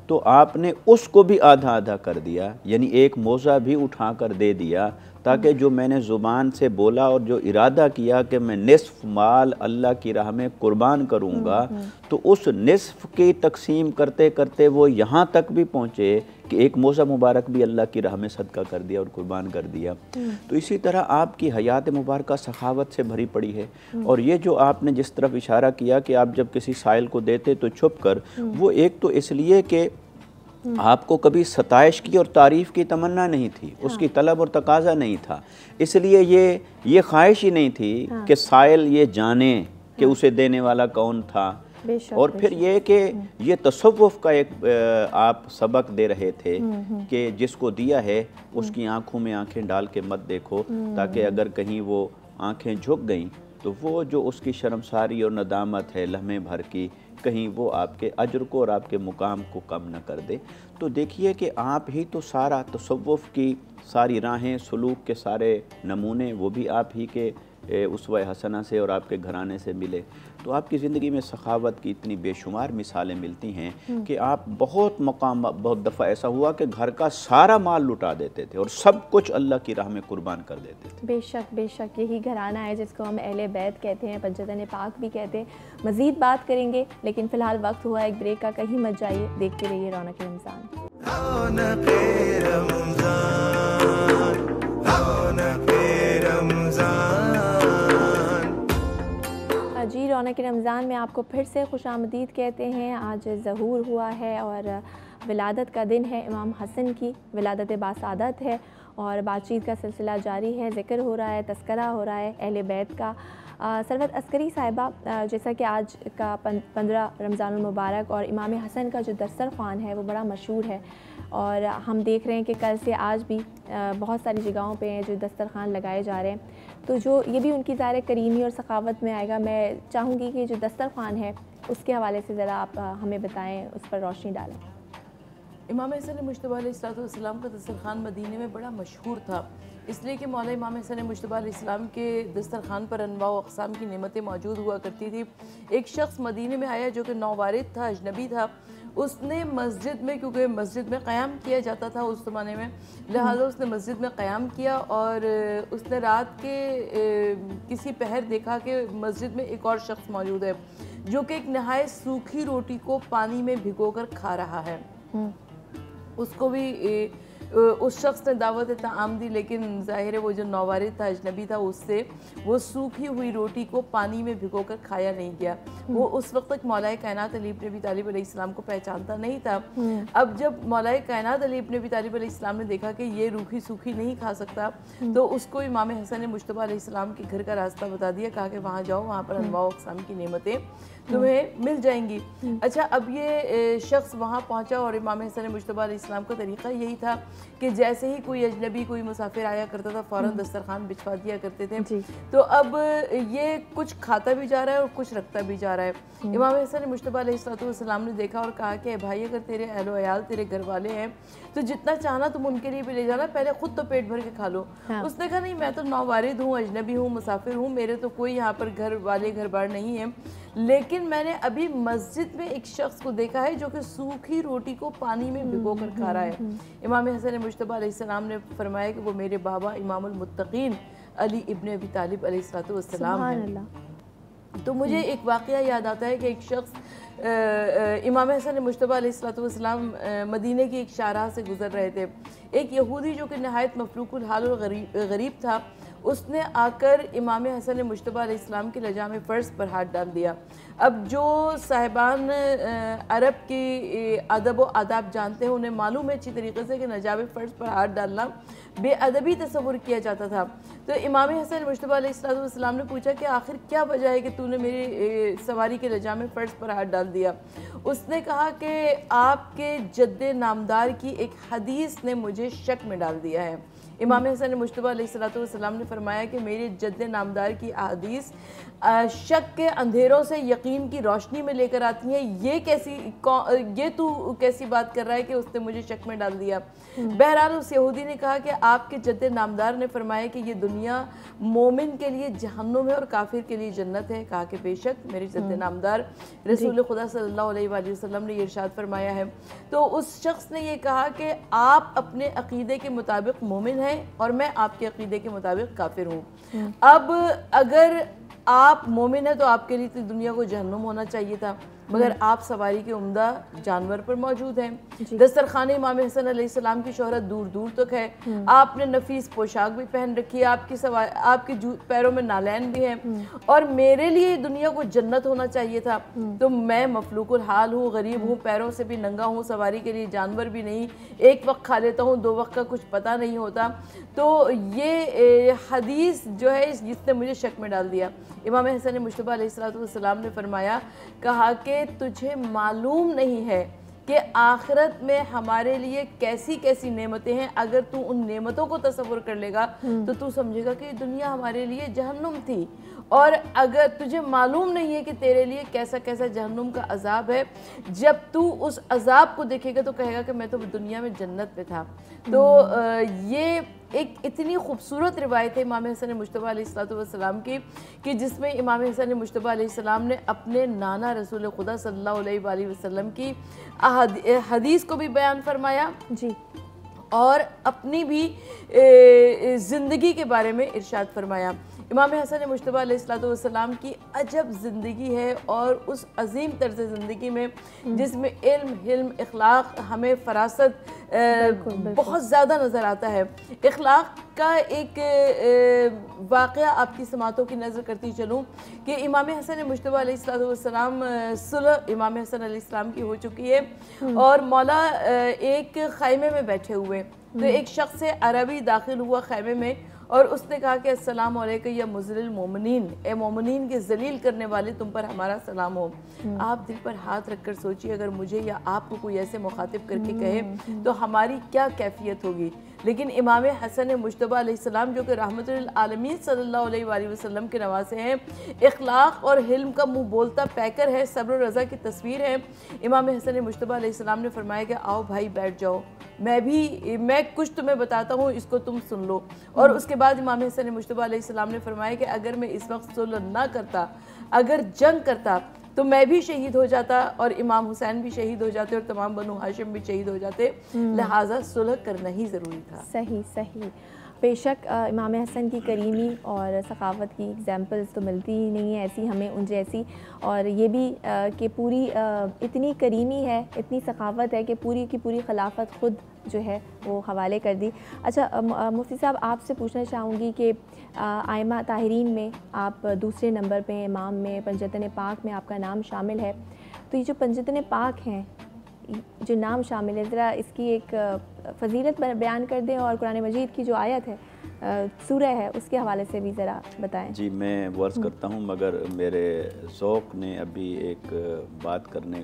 Speaker 3: तो आपने उसको भी आधा आधा कर दिया, यानी एक मोज़ा भी उठा कर दे दिया, ताकि जो मैंने ज़ुबान से बोला और जो इरादा किया कि मैं निस्फ़ माल अल्लाह की राह में कुर्बान करूँगा, तो उस निस्फ़ की तकसीम करते करते वो यहाँ तक भी पहुँचे कि एक मोज़ा मुबारक भी अल्लाह की राह में सदका कर दिया और कुर्बान कर दिया। तो इसी तरह आपकी हयात मुबारक सखावत से भरी पड़ी है। और ये जो आपने जिस तरफ इशारा किया कि आप जब किसी साइल को देते तो छुप कर, वो एक तो इसलिए कि आपको कभी सताइश की और तारीफ़ की तमन्ना नहीं थी, उसकी तलब और तकाजा नहीं था, इसलिए ये ख्वाहिश ही नहीं थी कि साइल ये जाने कि उसे देने वाला कौन था। और फिर ये कि ये तसव्वुफ़ का एक आप सबक दे रहे थे कि जिसको दिया है उसकी आंखों में आंखें डाल के मत देखो, ताकि अगर कहीं वो आंखें झुक गईं तो वो जो उसकी शर्मसारी और नदामत है लम्हे भर की, कहीं वो आपके अजर को और आपके मुकाम को कम न कर दे। तो देखिए कि आप ही तो सारा तसव्वुफ़ की सारी राहें, सलूक के सारे नमूने वो भी आप ही के उसवा हसना से और आपके घराने से मिले। तो आपकी ज़िंदगी में सखावत की इतनी बेशुमार मिसालें मिलती हैं कि आप बहुत दफ़ा ऐसा हुआ कि घर का सारा माल लुटा देते थे और सब कुछ अल्लाह की राह में कुर्बान कर देते थे।
Speaker 1: बेशक बेशक, यही घराना है जिसको हम अहले बैत कहते हैं, पंजतन पाक भी कहते हैं। मज़ीद बात करेंगे, लेकिन फ़िलहाल वक्त हुआ एक ब्रेक का, कहीं मत जाइए, देखते रहिए रौनक रमज़ान। जी, रौनक रमज़ान में आपको फिर से खुशामदीद कहते हैं। आज ज़हूर हुआ है और विलादत का दिन है, इमाम हसन की विलादत बासादत है और बातचीत का सिलसिला जारी है, ज़िक्र हो रहा है, तस्करा हो रहा है अहले बैत का। सरवत अस्करी साहिबा, जैसा कि आज का 15 रमज़ानुल मुबारक और इमाम हसन का जो दस्तरख़्वान है वो बड़ा मशहूर है और हम देख रहे हैं कि कल से आज भी बहुत सारी जगहों पे हैं जो दस्तरख़्वान लगाए जा रहे हैं। तो जो ये भी उनकी ज़ाहिर करीमी और सखावत में आएगा। मैं चाहूँगी कि जो दस्तरख़्वान है उसके हवाले से ज़रा आप हमें बताएं, उस पर रोशनी डालें।
Speaker 4: इमाम हसन मुज्तबा अलैहिस्सलाम का दस्तरख़्वान मदीने में बड़ा मशहूर था, इसलिए कि मौला इमाम हसन मुज्तबा अलैहिस्सलाम के दस्तरख़्वान पर अनवा व अक़साम की नेमतें मौजूद हुआ करती थी। एक शख्स मदीने में आया जो कि नौवारिद था, अजनबी था। उसने मस्जिद में, क्योंकि मस्जिद में क़याम किया जाता था उस ज़माने में, लिहाजा उसने मस्जिद में क़याम किया और उसने रात के किसी पहर देखा कि मस्जिद में एक और शख्स मौजूद है जो कि एक नहायत सूखी रोटी को पानी में भिगोकर खा रहा है। उसको भी उस शख्स ने दावत ताम दी, लेकिन ज़ाहिर है वो जो नौवारिद था, अजनबी था, उससे वो सूखी हुई रोटी को पानी में भिगोकर खाया नहीं गया। वो उस वक्त तक मौलाए कायनात अली इब्न अबी तालिब अलैहिस्सलाम को पहचानता नहीं था। अब जब मौलाए कायनात अली इब्न अबी तालिब अलैहिस्सलाम ने देखा कि ये रूखी सूखी नहीं खा सकता, तो उसको इमाम हसन मुज्तबा अलैहिस्सलाम के घर का रास्ता बता दिया, कहा कि वहाँ जाओ, वहाँ पर अनवा व अक़साम की नेमतें तुम्हें मिल जाएंगी। अच्छा, अब ये शख्स वहाँ पहुँचा और इमाम हसन मुज्तबा अलैहिस्सलाम का तरीक़ा यही था कि जैसे ही कोई अजनबी, कोई मुसाफिर आया करता था, फ़ौरन दस्तरखान बिछवा दिया करते थे। तो अब ये कुछ खाता भी जा रहा है और कुछ रखता भी जा रहा है। इमाम हसन मुज्तबा अलैहिस्सलाम ने देखा और कहा कि भाई, अगर तेरे अहलो अयाल, तेरे घर वाले हैं तो जितना चाहना तुम उनके लिए भी ले जाना, पहले खुद तो पेट भर के खा लो। उसने कहा नहीं, मैं तो नौवारिद हूँ, अजनबी हूँ, मुसाफिर हूँ, मेरे तो कोई यहाँ पर घर वाले, घर बार नहीं है, लेकिन मैंने अभी मस्जिद में एक शख्स को देखा है जो कि सूखी रोटी को पानी में भिगो कर खा रहा है। इमाम हसन मुज्तबा अलैहिस्सलाम ने फरमाया कि वो मेरे बाबा इमामुल मुत्तकीन अली इब्न अबी तालिब अलैहिस्सलाम हैं। तो मुझे एक वाक़या याद आता है कि एक शख्स इमाम हसन मुज्तबा अलैहिस्सलाम मदीने की एक शाहराह से गुज़र रहे थे। एक यहूदी जो कि नहायत मफलूकुल हाल और गरीब था, उसने आकर इमाम हसन मुज्तबा अलैहिस्सलाम के लजाम फ़र्श पर हाथ डाल दिया। अब जो साहिबान अरब की अदब व आदाब जानते हैं, उन्हें मालूम है अच्छी तरीके से कि लजाम फ़र्श पर हाथ डालना बेअदबी तस्वुर किया जाता था। तो इमाम हसन मुज्तबा अलैहिस्सलाम ने पूछा कि आखिर क्या वजह है कि तूने मेरी सवारी के लजाम फ़र्श पर हाथ डाल दिया। उसने कहा कि आपके जद्दे नामदार की एक हदीस ने मुझे शक में डाल दिया है। इमाम हसन मुश्तबा अलैहिस्सलाम ने फरमाया कि मेरे जद्द नामदार की अहादीस शक के अंधेरों से यकीन की रोशनी में लेकर आती हैं। ये तू कैसी बात कर रहा है कि उसने मुझे शक में डाल दिया। बहरहाल उस यहूदी ने कहा कि आपके जद्द नामदार ने फरमाया कि ये दुनिया मोमिन के लिए जहन्नुम है और काफिर के लिए जन्नत है। कहा कि बेशक मेरे जद्द नामदार रसूल खुदा सल्लल्लाहु अलैहि वसल्लम ने ये इरशाद फरमाया है। तो उस शख्स ने ये कहा कि आप अपने अकीदे के मुताबिक मोमिन हैं और मैं आपके अकीदे के मुताबिक काफिर हूँ। अब अगर आप मोमिन हैं तो आपके लिए तो दुनिया को जहन्नुम होना चाहिए था, मगर आप सवारी के उम्दा जानवर पर मौजूद हैं। दस्तरखान इमाम हसन अलैहिस्सलाम की शोहरत दूर दूर तक है। आपने नफीस पोशाक भी पहन रखी है, आपके पैरों में नालैन भी हैं और मेरे लिए दुनिया को जन्नत होना चाहिए था। तो मैं मफलूकुल हाल हूँ, गरीब हूँ, पैरों से भी नंगा हूँ, सवारी के लिए जानवर भी नहीं, एक वक्त खा लेता हूँ, 2 वक्त का कुछ पता नहीं होता। तो ये हदीस जो है जिसने मुझे शक में डाल दिया। इमाम हसन मुश्तबा अलैहिस्सलाम ने फरमाया, कहा कि तुझे मालूम नहीं है कि आखिरत में हमारे लिए कैसी कैसी नेमतें हैं। अगर तू उन नेमतों को तसव्वुर कर लेगा तो तू समझेगा कि दुनिया हमारे लिए जहन्नुम थी। और अगर तुझे मालूम नहीं है कि तेरे लिए कैसा कैसा जहन्नुम का अजाब है, जब तू उस अजाब को देखेगा तो कहेगा कि मैं तो दुनिया में जन्नत पे था। तो ये एक इतनी खूबसूरत रिवायत है इमाम हसन मुश्तबा अलैहिस्सलाम की कि जिसमें इमाम हसन मुश्तबा अलैहिस्सलाम ने अपने नाना रसूल खुदा सल्लल्लाहु अलैहि वसल्लम की हदीस को भी बयान फरमाया जी, और अपनी भी ज़िंदगी के बारे में इरशाद फरमाया। इमाम हसन मुश्तबा अलैहिस्सलाम की अजब ज़िंदगी है और उस अजीम तर्ज़ ज़िंदगी में जिसमें इल्म, हिल्म, इखलाक, हमें फ़रासत बहुत ज़्यादा नज़र आता है। इखलाक का एक वाक़या आपकी समातों की नज़र करती चलूँ कि इमाम हसन मुश्तबा अलैहिस्सलाम सुलह इमाम हसन अलैहिस्सलाम की हो चुकी है और मौला एक खैमे में बैठे हुए, तो एक शख्स से अरबी दाखिल हुआ खैमे में और उसने कहा कि अस्सलाम वालेकुम या मुज़लिल मोमिनीन, ए मोमिनीन के जलील करने वाले, तुम पर हमारा सलाम हो। आप दिल पर हाथ रखकर सोचिए, अगर मुझे या आपको कोई ऐसे मुखातिब करके कहे तो हमारी क्या कैफियत होगी। लेकिन इमाम हसन मुश्तबा अलैहिस्सलाम जो कि रहमतुल आलमीन सल्लल्लाहु अलैहि वसल्लम के नवासे हैं, इखलाक और हिल्म का मुँह बोलता पैकर है, सब्र रज़ा की तस्वीर है। इमाम हसन मुश्तबा अलैहिस्सलाम ने फरमाया कि आओ भाई बैठ जाओ, मैं कुछ तुम्हें बताता हूँ, इसको तुम सुन लो। और उसके बाद इमाम हसन मुश्तबा अलैहिस्सलाम ने फरमाया कि अगर मैं इस वक्त सुलह ना करता, अगर जंग करता, तो मैं भी शहीद हो जाता और इमाम हुसैन भी शहीद हो जाते और तमाम बनु हाशिम भी शहीद हो जाते, लिहाजा सुलह करना ही ज़रूरी था।
Speaker 1: सही सही। बेशक इमाम हसन की करीमी और सखावत की एग्जाम्पल्स तो मिलती ही नहीं है ऐसी हमें उन जैसी, और ये भी कि पूरी इतनी करीमी है, इतनी सखावत है कि पूरी की पूरी खिलाफत ख़ुद जो है वो हवाले कर दी। अच्छा मुफ्ती साहब, आपसे पूछना चाहूँगी कि आइमा ताहिरीन में आप दूसरे नंबर पे, इमाम में, पंजतन पाक में आपका नाम शामिल है। तो ये जो पंजतन पाक हैं, जो नाम शामिल है, ज़रा इसकी एक फ़जीलत बयान कर दें और कुरान मजीद की जो आयत है, सूरह है, उसके हवाले से भी ज़रा बताएं।
Speaker 3: जी, मैं वर्ज़ करता हूँ, मगर मेरे ज़ौक़ ने अभी एक बात करने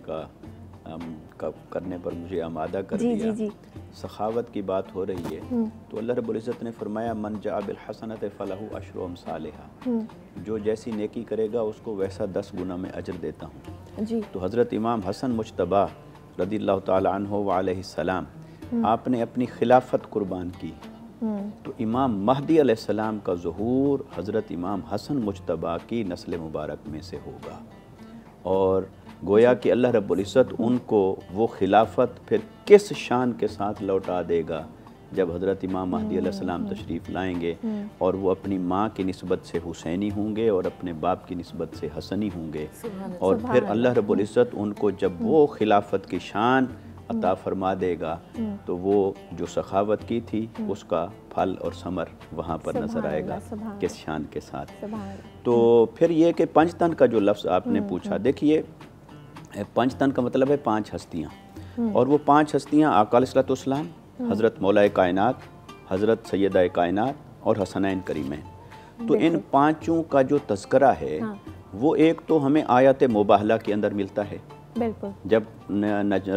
Speaker 3: पर मुझे आमादा कर दिया। जी। सखावत की बात हो रही है तो अल्लाह रब्बुल इज़्ज़त ने फरमाया, मन जा बिल हसनत फलहु अशरु अम्सालिहा, जो जैसी नेकी करेगा उसको वैसा 10 गुना में अजर देता हूँ जी। तो हज़रत इमाम हसन मुज्तबा रज़ियल्लाहु ताला अन्हु व अलैहिस्सलाम, आपने अपनी खिलाफत कुर्बान की, तो इमाम महदी अलैहिस्सलाम का ज़ुहूर हज़रत इमाम हसन मुज्तबा की नस्ल मुबारक में से होगा। और गोया कि अल्लाह रब्बुल इज़्ज़त उनको वो खिलाफत फिर किस शान के साथ लौटा देगा जब हज़रत इमाम महदी अलैहिस्सलाम तशरीफ़ लाएंगे और वो अपनी माँ की निस्बत से हुसैनी होंगे और अपने बाप की निस्बत से हसनी होंगे। और फिर अल्लाह रब्बुल इज़्ज़त उनको जब वो खिलाफत की शान अता फरमा देगा तो वो जो सखावत की थी उसका फल और समर वहाँ पर नज़र आएगा किस शान के साथ। तो फिर ये कि पंचतन का जो लफ्ज़ आपने पूछा, देखिए पंचतन का मतलब है 5 हस्तियाँ, और वो 5 हस्तियाँ आका अलैहिस्सलाम, हज़रत मौला कायनात, हज़रत सैयदा कायनात और हसनैन करीमैन। तो इन 5 का जो तज़करा है वो एक तो हमें आयत मुबाहला के अंदर मिलता है
Speaker 1: बिल्कुल।
Speaker 3: जब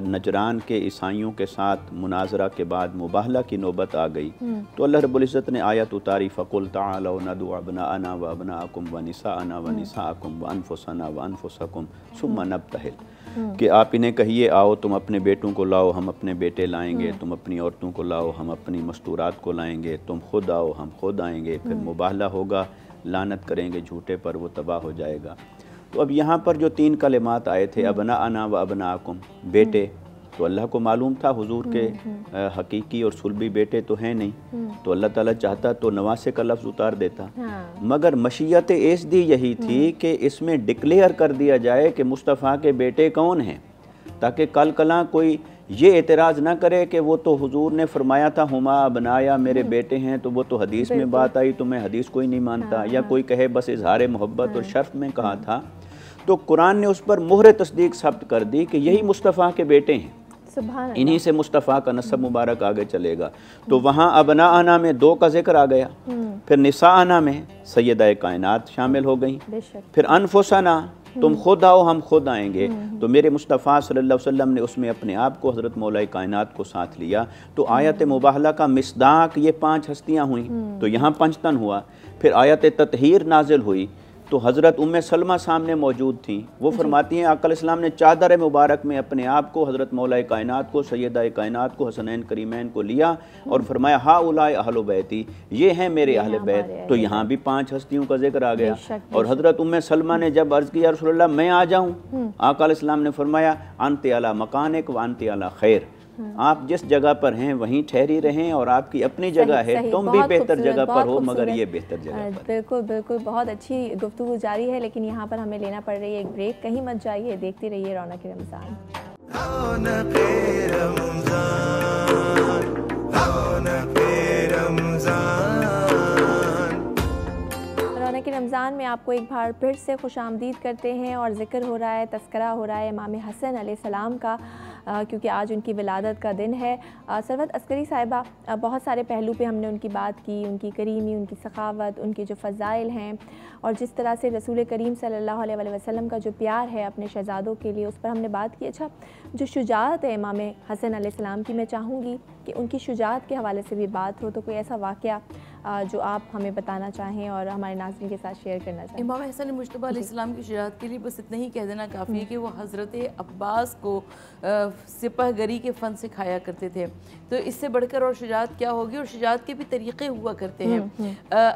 Speaker 3: नजरान के ईसाइयों के साथ मुनाजरा के बाद मुबाहला की नौबत आ गई तो अल्लाह रब्बुल इज़्ज़त ने आयत उतारी, फ़कुल तआलौ नदउ अबनाअना व अबनाअकुम व निसाअना व निसाअकुम व अनफुसना व अनफुसकुम सुम्मा नब्तहिल, कि आप इन्हें कहिए आओ तुम अपने बेटों को लाओ हम अपने बेटे लाएंगे, तुम अपनी औरतों को लाओ हम अपनी मस्तूरात को लाएंगे, तुम खुद आओ हम खुद आएंगे, फिर मुबाहला होगा, लानत करेंगे झूठे पर, वो तबाह हो जाएगा। तो अब यहाँ पर जो 3 कलिमात आए थे, अबना अना व अबनाकुम, बेटे, तो अल्लाह को मालूम था हुजूर के हकीकी और सुलभी बेटे तो हैं नहीं, तो अल्लाह ताला चाहता तो नवासे का लफ्ज़ उतार देता। मगर मशीयत एसदी यही थी कि इसमें डिक्लेयर कर दिया जाए कि मुस्तफ़ा के बेटे कौन हैं, ताकि कल कला कोई ये एतराज़ ना करे कि वो तो हुजूर ने फरमाया था हुमा बनाया मेरे बेटे हैं, तो वो तो हदीस में बात आई तो मैं हदीस कोई नहीं मानता, या कोई कहे बस इजहार मोहब्बत और शर्फ में कहा था। तो कुरान ने उस पर मुहर तस्दीक सब्त कर दी कि यही मुस्तफ़ा के बेटे हैं, इन्हीं से मुस्तफ़ा का नसब मुबारक आगे चलेगा। तो वहाँ अबना आना में 2 का जिक्र आ गया, फिर निसा आना में सैयदा कायनात शामिल हो गई, फिर अनफुसना तुम खुद आओ हम खुद आएंगे, तो मेरे मुस्तफ़ा सल्लल्लाहु अलैहि वसल्लम ने उसमें अपने आप को हज़रत मौला कायनात को साथ लिया। तो आयत मुबाहला का मिस्दाक ये 5 हस्तियाँ हुई, तो यहाँ पंचतन हुआ। फिर आयत ततहीर नाजिल हुई तो हज़रत उम्मे सलमा सामने मौजूद थी, वो फरमाती हैं आका इस्लाम ने चादर मुबारक में अपने आप को, हज़रत मौला कायनात को, सैयदा कायनात को, हसनैन करीमैन को लिया और फरमाया हा उलाए अहलो बैती, ये हैं मेरे अहले बैत। तो यहाँ भी 5 हस्तियों का जिक्र आ गया। और हज़रत उम्मे सलमा ने जब अर्ज़ किया रसूलल्लाह मैं आ जाऊँ, आका इस्लाम ने फरमाया अंत अला मकानिक व अंत अला खैर, आप जिस जगह पर हैं वहीं ठहरी रहें और आपकी अपनी जगह है, तुम भी बेहतर जगह पर हो मगर ये बेहतर जगह पर।
Speaker 1: बिल्कुल बिल्कुल, बहुत अच्छी गुफ्तगू जारी है, लेकिन यहाँ पर हमें लेना पड़ रही है एक ब्रेक। कहीं मत जाइए, देखते रहिए रौनक रमज़ान। रौनक रमज़ान में आपको एक बार फिर से खुशामदीद करते हैं और ज़िक्र हो रहा है, तस्करा हो रहा है इमाम हसन अलैहिस्सलाम का, क्योंकि आज उनकी विलादत का दिन है। सरवत अस्करी साहिबा, बहुत सारे पहलू पे हमने उनकी बात की, उनकी करीमी, उनकी सखावत, उनके जो फ़ज़ाइल हैं और जिस तरह से रसूल करीम सल्लल्लाहु अलैहि वसल्लम का जो प्यार है अपने शहज़ादों के लिए, उस पर हमने बात की। अच्छा, जो शुजाअत है इमाम हसन अलैहिस्सलाम की, मैं चाहूँगी कि उनकी शुजाअत के हवाले से भी बात हो, तो कोई ऐसा वाक़या जो आप हमें बताना चाहें और हमारे नाज़रीन के साथ शेयर करना चाहें।
Speaker 4: इमाम हसन मुज्तबा अलैहिस्सलाम की शुजाअत के लिए बस इतना ही कह देना काफ़ी है कि वो हज़रत अब्बास को सिपहगरी के फ़न सिखाया करते थे। तो इससे बढ़कर और शुजाअत क्या होगी, और शुजाअत के भी तरीक़े हुआ करते हैं।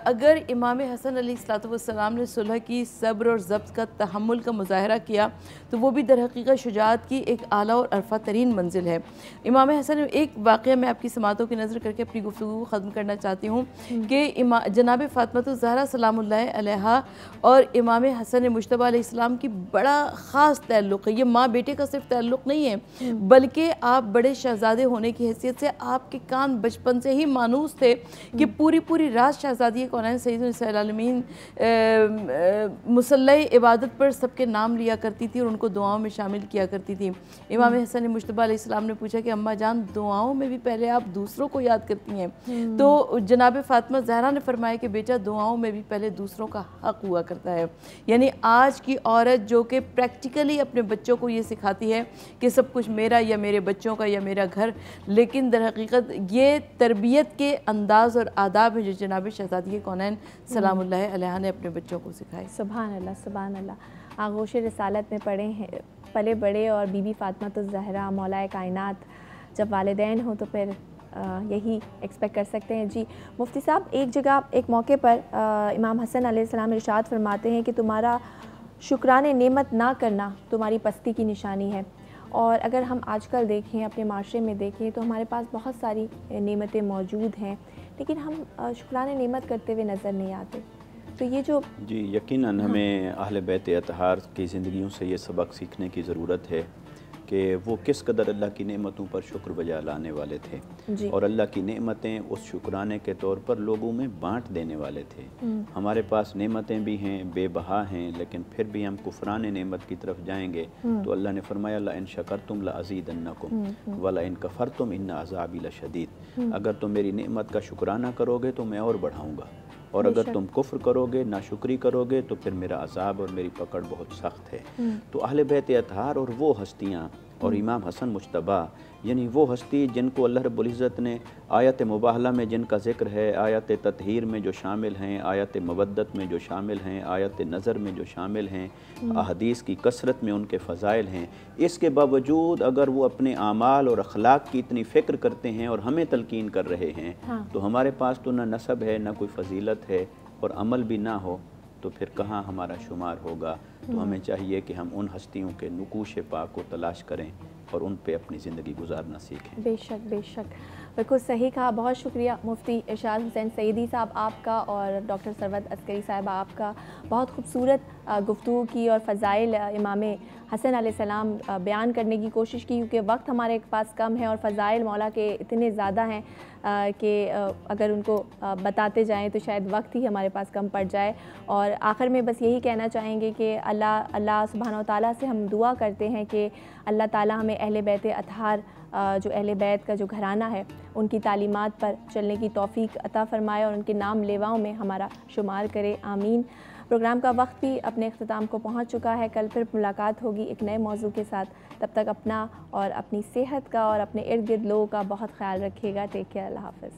Speaker 4: अगर इमाम हसन अलैहिस्सलाम ने सुलह की, सब्र और ज़ब्त का, तहम्मुल का मुज़ाहरा किया, तो वो भी दर हकीकत शुजाअत की एक आला और अरफा तरीन मंजिल है। इमाम हसन, एक वाक़या मैं आपकी समातों की नज़र करके अपनी गुफ्तगू को ख़त्म करना चाहती हूँ कि जनाब फ़ातिमा ज़हरा सलामुल्लाह अलैहा और इमाम हसन मुज्तबा अलैहिस्सलाम की बड़ा ख़ास ताल्लुक़ है। ये माँ बेटे का सिर्फ ताल्लुक़ नहीं है, बल्कि आप बड़े शहज़ादे होने की हैसियत से आपके कान बचपन से ही मानूस थे कि पूरी पूरी रात शहज़ादी कौनैन सय्यदुल आलमीन मुसल्ला इबादत पर सबके नाम लिया करती थी और उनको दुआओं में शामिल किया करती थी। इमाम हसन मुज्तबा अलैहिस्सलाम ने पूछा कि अम्मा जान, दुआओं में भी पहले आप दूसरों को याद करती हैं? तो जनाब फ़ातिमा ज़हरा ने फरमाया कि बेटा, दुआओं में भी पहले दूसरों का हक़ हुआ करता है। यानी आज की औरत जो कि प्रैक्टिकली अपने बच्चों को ये सिखाती है कि सब कुछ मेरा या मेरे बच्चों का या मेरा घर, लेकिन दर हकीकत ये तरबियत के अंदाज़ और आदाब है जो जनाब शहज़ादी कौनैन सलामुल्लाह अलैहा ने अपने बच्चों को सिखाए।
Speaker 1: सुभान अल्लाह, सुभान अल्लाह। आगोश रिसालत में पढ़े हैं, पले बड़े और बीबी फ़ातिमा ज़हरा मौला कायनात जब वालिदैन हो तो फिर यही एक्सपेक्ट कर सकते हैं। जी मुफ्ती साहब, एक जगह एक मौके पर इमाम हसन अलैहिस्सलाम इरशाद फरमाते हैं कि तुम्हारा शुक्राने नेमत ना करना तुम्हारी पस्ती की निशानी है। और अगर हम आजकल देखें, अपने माशरे में देखें, तो हमारे पास बहुत सारी नेमतें मौजूद हैं, लेकिन हम शुक्राने नेमत करते हुए नज़र नहीं आते। तो ये जो
Speaker 3: जी यकीनन हमें अहले बैत अतहार की ज़िंदगियों से ये सबक सीखने की ज़रूरत है कि वो किस कदर अल्लाह की नेमतों पर शुक्र बजा लाने वाले थे और अल्लाह की नेमतें उस शुक्राने के तौर पर लोगों में बांट देने वाले थे। हमारे पास नेमतें भी हैं, बेबहा हैं, लेकिन फिर भी हम कुफरान नेमत की तरफ जाएंगे तो अल्लाह ने फरमाया ला इन शकरतुम ला अज़ीदन्नकुम व ला इन कफरतुम इन्न अज़ाबी लशदीद। अगर तुम मेरी नेमत का शुक्राना करोगे तो मैं और बढ़ाऊँगा, और अगर तुम कुफ्र करोगे, नाशुक्री करोगे, तो फिर मेरा अज़ाब और मेरी पकड़ बहुत सख्त है। तो अहले बैत अतहार और वो हस्तियाँ और इमाम हसन मुज्तबा, यानी वो हस्ती जिनको अल्लाह रब्बुल इज़्ज़त ने आयत मुबाहला में जिनका ज़िक्र है, आयत तत्हीर में जो शामिल हैं, आयत मवद्दत में जो शामिल हैं, आयत नज़र में जो शामिल हैं, अहदीस की कसरत में उनके फ़ज़ाइल हैं, इसके बावजूद अगर वो अपने आमाल और अखलाक की इतनी फ़िक्र करते हैं और हमें तलकीन कर रहे हैं, तो हमारे पास तो ना नसब है, ना कोई फ़जीलत है, और अमल भी ना हो, तो फिर कहाँ हमारा शुमार होगा। तो हमें चाहिए कि हम उन हस्तियों के नुकूश पाक को तलाश करें और उन पे अपनी ज़िंदगी गुजारना सीखें।
Speaker 1: बेशक बेशक, बिल्कुल सही कहा। बहुत शुक्रिया मुफ्ती इरशाद हुसैन सईदी साहब आपका और डॉक्टर सरवत अस्करी साहब आपका। बहुत खूबसूरत गुफ्तगू की और फ़ज़ाइल इमाम हसन अलैहिस्सलाम बयान करने की कोशिश की, क्योंकि वक्त हमारे पास कम है और फ़ज़ाइल मौला के इतने ज़्यादा हैं कि अगर उनको बताते जाएं तो शायद वक्त ही हमारे पास कम पड़ जाए। और आखिर में बस यही कहना चाहेंगे कि अल्लाह सुब्हानहू व तआला से हम दुआ करते हैं कि अल्लाह ताला हमें अहले बैत अतहार, जो अहले बैत का जो घराना है, उनकी तालीमात पर चलने की तौफ़ीक अता फ़रमाए और उनके नाम लेवाओं में हमारा शुमार करे, आमीन। प्रोग्राम का वक्त भी अपने अख्ताम को पहुंच चुका है। कल फिर मुलाकात होगी एक नए मौजू के साथ। तब तक अपना और अपनी सेहत का और अपने इर्द गिर्द लोगों का बहुत ख्याल रखिएगा। टेक केयर, अल्लाह हाफ़िज़।